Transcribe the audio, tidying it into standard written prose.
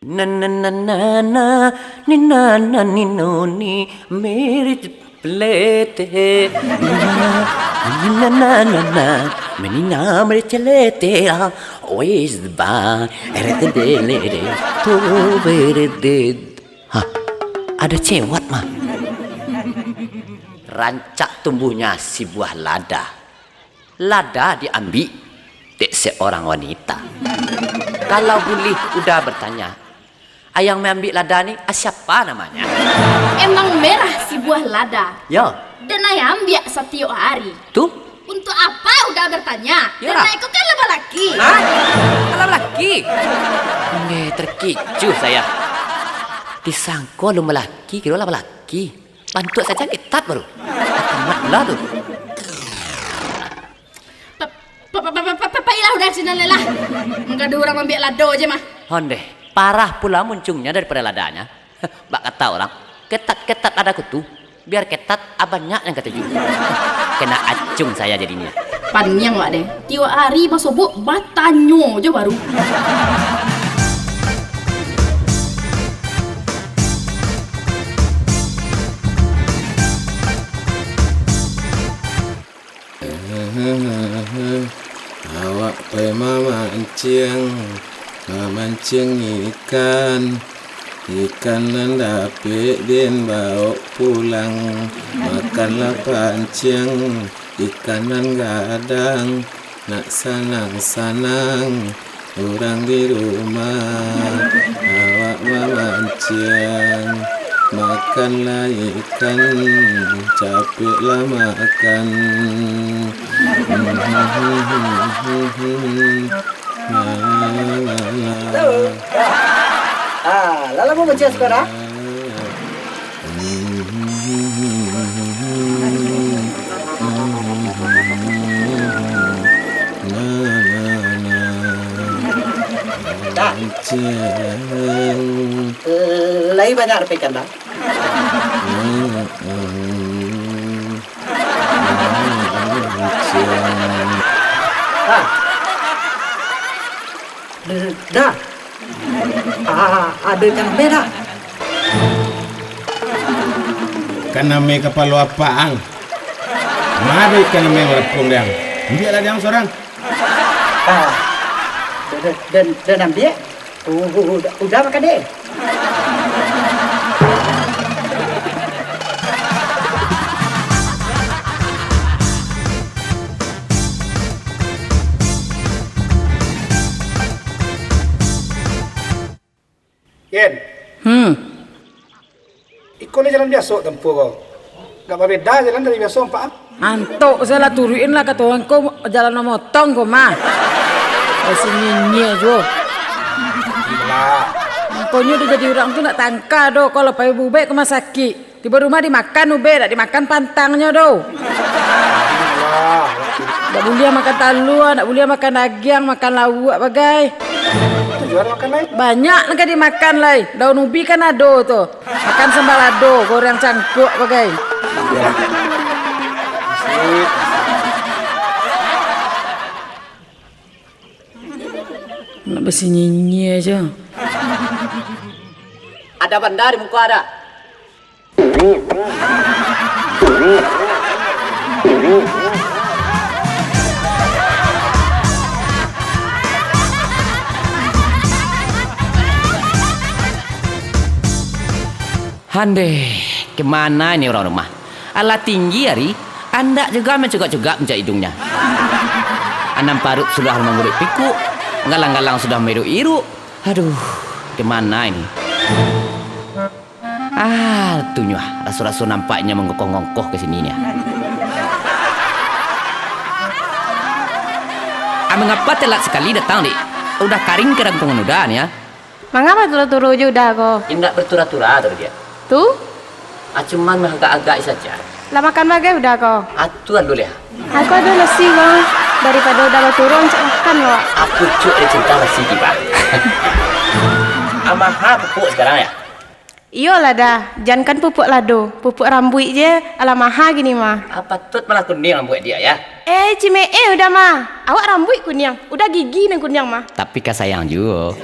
Na na na na na ni na na ni no ni mere plete na na na na meni na mere chelete always the bar eredele to berde. Ha, ada cewek mah. Rancak tumbuhnya si buah lada. Lada diambil dek seorang wanita. Kalau boleh udah bertanya, ayang mengambil lada ni siapa namanya? Emang merah si buah lada. Ya. Dan ayam ambil setiap hari. Tuh? Untuk apa udah bertanya? Ya. Dan aku kan lebih laki. Hah? Kalau laki? Ini terkecoh saya. Disangka lu melaki, kira lah melaki. Bantu saja ketat baru. Amat lah tu. Pailah udah sini lelah. Enggak ada orang ambil lado aja mah. Honde, parah pula muncungnya daripada ladanya. Bak kata orang, ketat-ketat ladaku tu. Biar ketat, banyak yang kata juga. Kena acung saya jadinya. Panjang wak deh. Tiap hari masuk buk batanyo aja baru. Awak pergi memancing ikan. Ikan nan dapat din bawa pulang. Makanlah pancing ikan nan gadang. Nak sanang-sanang orang di rumah. Awak memancing, makanlah ikan, capeklah makan. Lala mau baca sekarang? Lagi banyak repekan dah. Dah. Ada ikan merah. Ikan ame kapal apaan? Mana ikan ame merapung dia? Ambillah dia seorang. Dan ambil. Udah makan deh. Ken. Ikut ni jalan biasa tempuh kau. Tak berbeza jalan dari biasa empat. Antuk saya lah turuin lah kata orang kau jalan motong kau mah. Sini je. Lah. Kau ni udah jadi orang tu nak tangka do kalau pakai bubek ke rumah sakit. Tiba rumah dimakan ubek, tak dimakan pantangnya do. Tak boleh makan talua, tak boleh makan daging, makan lawak bagai. Jual makan lain. Banyak nak dimakan lai. Daun ubi kan ada tu. Makan sambal ado, goreng cangkuk bagai. Nak bersinyi aja. Ada benda di muka ada. Hande, kemana ini orang rumah? Alah tinggi hari, anda juga mencegak-cegak mencak hidungnya. Anam parut sudah mengurik piku, galang-galang sudah meru-iru. Aduh, kemana ini? Tunyah, rasu-rasu nampaknya mengkokoh-ngkoh ke sininya. Mengapa telat sekali datang, Dik? Udah karing kerangkungan udah nih ya? Mengapa turu-turu je udah kau? Tidak bertura-tura tuh dia. Tu? Cuman agak-agak saja. Lah makan bagai udah kau? Atuan dulu ya. Aku ada nasi kau. Daripada udah berturun cak makan lo. Aku cuk ada cinta nasi kita. Amaha pupuk sekarang ya? Iyalah dah. Jangan kan pupuk lado. Pupuk rambut je. Alah maha gini mah. Apa tut malah kuning rambut dia ya? Cime udah mah. Awak rambut kuning. Udah gigi nang kuning mah. Tapi kah sayang juga.